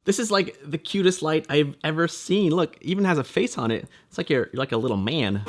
This is like the cutest light I've ever seen. Look, even has a face on it. It's like you're like a little man.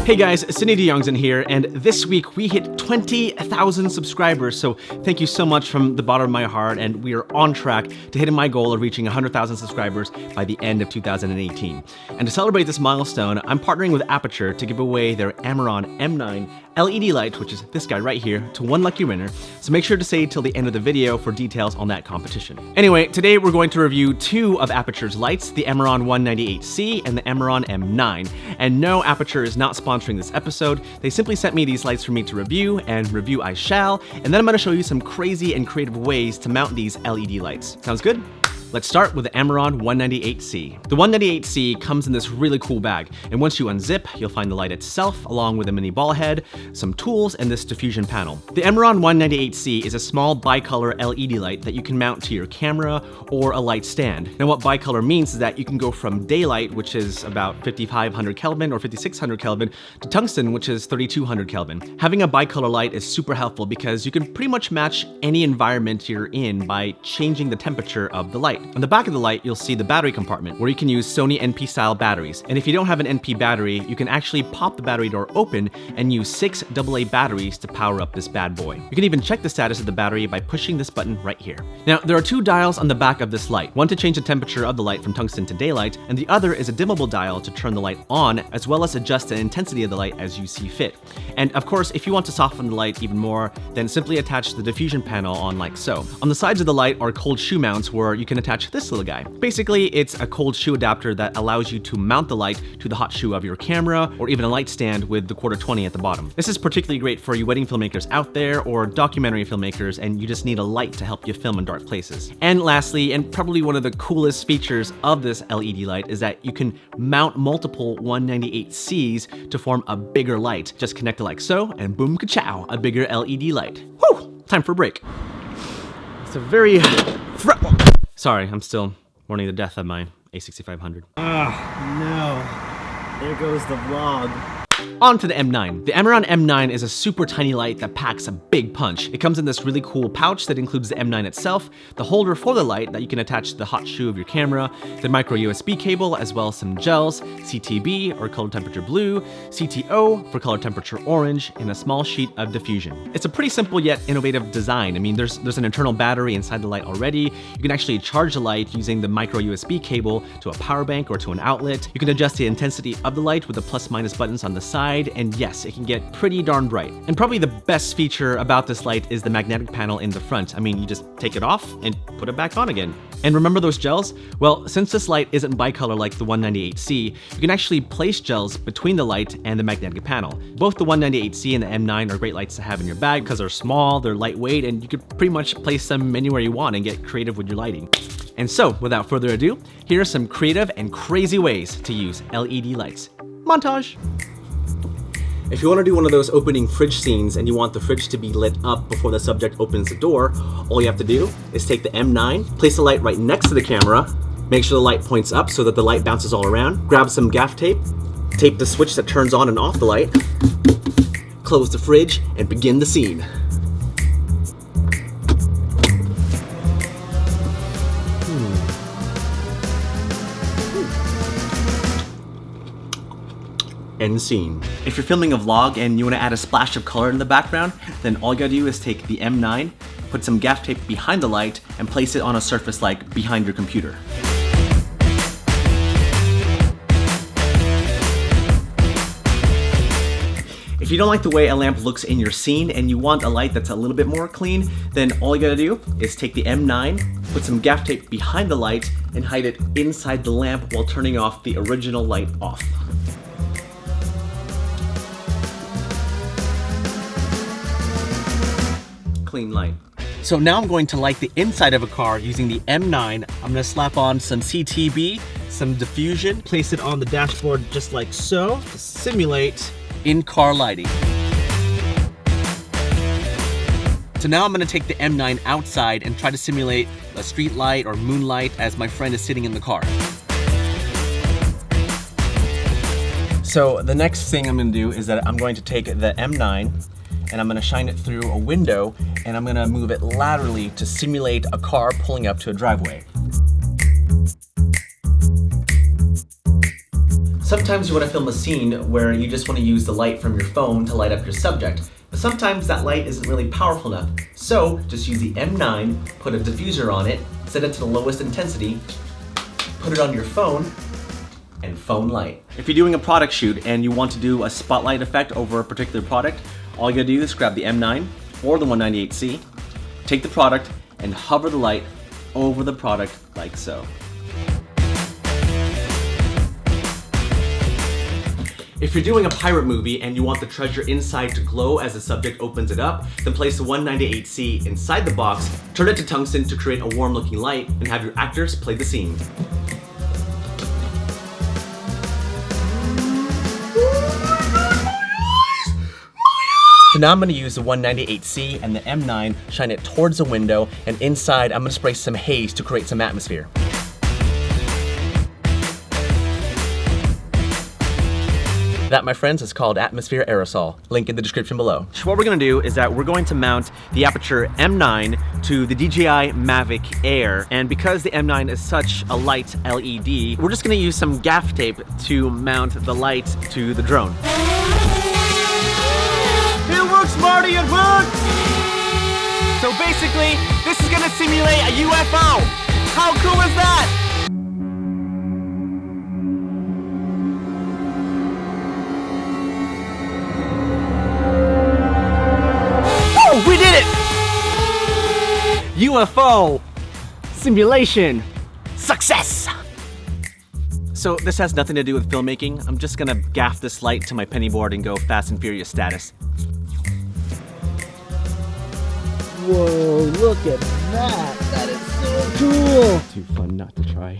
Hey guys, Sidney Diongzon here, and this week we hit 20,000 subscribers, so thank you so much from the bottom of my heart, and we are on track to hitting my goal of reaching 100,000 subscribers by the end of 2018. And to celebrate this milestone, I'm partnering with Aputure to give away their Amaron M9 LED light, which is this guy right here, to one lucky winner, so make sure to stay till the end of the video for details on that competition. Anyway, today we're going to review two of Aputure's lights, the Amaron 198c and the Amaron M9. And no, Aputure is not sponsoring this episode. They simply sent me these lights for me to review, and review I shall, and then I'm going to show you some crazy and creative ways to mount these LED lights. Sounds good? Let's start with the Amaron 198c. The 198c comes in this really cool bag, and once you unzip, you'll find the light itself, along with a mini ball head, some tools, and this diffusion panel. The Amaron 198c is a small bicolor LED light that you can mount to your camera or a light stand. Now what bicolor means is that you can go from daylight, which is about 5500 Kelvin or 5600 Kelvin, to tungsten, which is 3200 Kelvin. Having a bicolor light is super helpful because you can pretty much match any environment you're in by changing the temperature of the light. On the back of the light, you'll see the battery compartment where you can use Sony NP style batteries. And if you don't have an NP battery, you can actually pop the battery door open and use 6 AA batteries to power up this bad boy. You can even check the status of the battery by pushing this button right here. Now, there are two dials on the back of this light, one to change the temperature of the light from tungsten to daylight, and the other is a dimmable dial to turn the light on, as well as adjust the intensity of the light as you see fit. And of course, if you want to soften the light even more, then simply attach the diffusion panel on like so. On the sides of the light are cold shoe mounts where you can attach this little guy. Basically, it's a cold shoe adapter that allows you to mount the light to the hot shoe of your camera, or even a light stand with the 1/4-20 at the bottom. This is particularly great for you wedding filmmakers out there, or documentary filmmakers, and you just need a light to help you film in dark places. And lastly, and probably one of the coolest features of this LED light, is that you can mount multiple 198Cs to form a bigger light. Just connect it like so, and boom ka-chow, a bigger LED light. Whew! Time for a break. It's a very... Sorry, I'm still mourning the death of my A6500. No. There goes the vlog. On to the M9. The Amaron M9 is a super tiny light that packs a big punch. It comes in this really cool pouch that includes the M9 itself, the holder for the light that you can attach to the hot shoe of your camera, the micro USB cable, as well as some gels, CTB or color temperature blue, CTO for color temperature orange, and a small sheet of diffusion. It's a pretty simple yet innovative design. I mean, there's an internal battery inside the light already. You can actually charge the light using the micro USB cable to a power bank or to an outlet. You can adjust the intensity of the light with the plus-minus buttons on the side, and yes, it can get pretty darn bright. And probably the best feature about this light is the magnetic panel in the front. I mean, you just take it off and put it back on again. And remember those gels? Well, since this light isn't bicolor like the 198c, you can actually place gels between the light and the magnetic panel. Both the 198c and the M9 are great lights to have in your bag because they're small, they're lightweight, and you could pretty much place them anywhere you want and get creative with your lighting. And so, without further ado, here are some creative and crazy ways to use LED lights. Montage! If you want to do one of those opening fridge scenes and you want the fridge to be lit up before the subject opens the door, all you have to do is take the M9, place the light right next to the camera, make sure the light points up so that the light bounces all around, grab some gaff tape, tape the switch that turns on and off the light, close the fridge, and begin the scene. End scene. If you're filming a vlog and you want to add a splash of color in the background, then all you gotta do is take the M9, put some gaff tape behind the light, and place it on a surface like behind your computer. If you don't like the way a lamp looks in your scene and you want a light that's a little bit more clean, then all you gotta do is take the M9, put some gaff tape behind the light, and hide it inside the lamp while turning off the original light off. Clean light. So now I'm going to light the inside of a car using the M9. I'm gonna slap on some CTB, some diffusion, place it on the dashboard just like so to simulate in-car lighting. So now I'm gonna take the M9 outside and try to simulate a street light or moonlight as my friend is sitting in the car. So the next thing I'm gonna do is that I'm going to take the M9 and I'm gonna shine it through a window, and I'm gonna move it laterally to simulate a car pulling up to a driveway. Sometimes you want to film a scene where you just want to use the light from your phone to light up your subject, but sometimes that light isn't really powerful enough. So just use the M9, put a diffuser on it, set it to the lowest intensity, put it on your phone, and phone light. If you're doing a product shoot and you want to do a spotlight effect over a particular product, all you gotta do is grab the M9 or the 198C, take the product, and hover the light over the product like so. If you're doing a pirate movie and you want the treasure inside to glow as the subject opens it up, then place the 198C inside the box, turn it to tungsten to create a warm looking light, and have your actors play the scene. So now I'm gonna use the 198C and the M9, shine it towards the window, and inside I'm gonna spray some haze to create some atmosphere. That, my friends, is called atmosphere aerosol. Link in the description below. So what we're gonna do is that we're going to mount the Aputure M9 to the DJI Mavic Air, and because the M9 is such a light LED, we're just gonna use some gaff tape to mount the light to the drone. It works, Marty, it works! So basically, this is gonna simulate a UFO. How cool is that? We did it! UFO simulation success! So this has nothing to do with filmmaking. I'm just gonna gaff this light to my penny board and go Fast and Furious status. Whoa, look at that! That is so cool! Too fun not to try.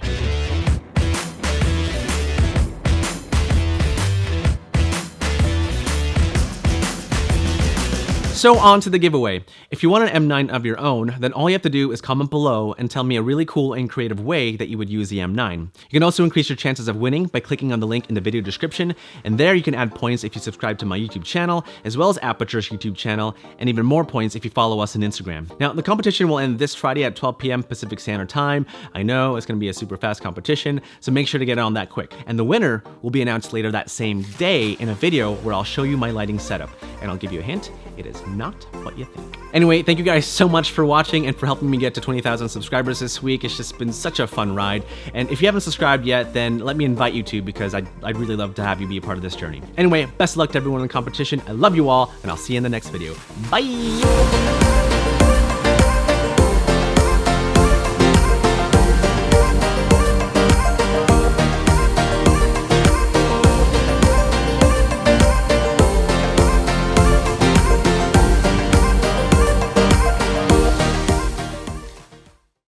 So on to the giveaway. If you want an M9 of your own, then all you have to do is comment below and tell me a really cool and creative way that you would use the M9. You can also increase your chances of winning by clicking on the link in the video description, and there you can add points if you subscribe to my YouTube channel, as well as Aputure's YouTube channel, and even more points if you follow us on Instagram. Now, the competition will end this Friday at 12 p.m. Pacific Standard Time. I know it's gonna be a super fast competition, so make sure to get on that quick. And the winner will be announced later that same day in a video where I'll show you my lighting setup. And I'll give you a hint, it is not what you think. Anyway, thank you guys so much for watching and for helping me get to 20,000 subscribers this week. It's just been such a fun ride. And if you haven't subscribed yet, then let me invite you to, because I'd really love to have you be a part of this journey. Anyway, best of luck to everyone in the competition. I love you all, and I'll see you in the next video. Bye!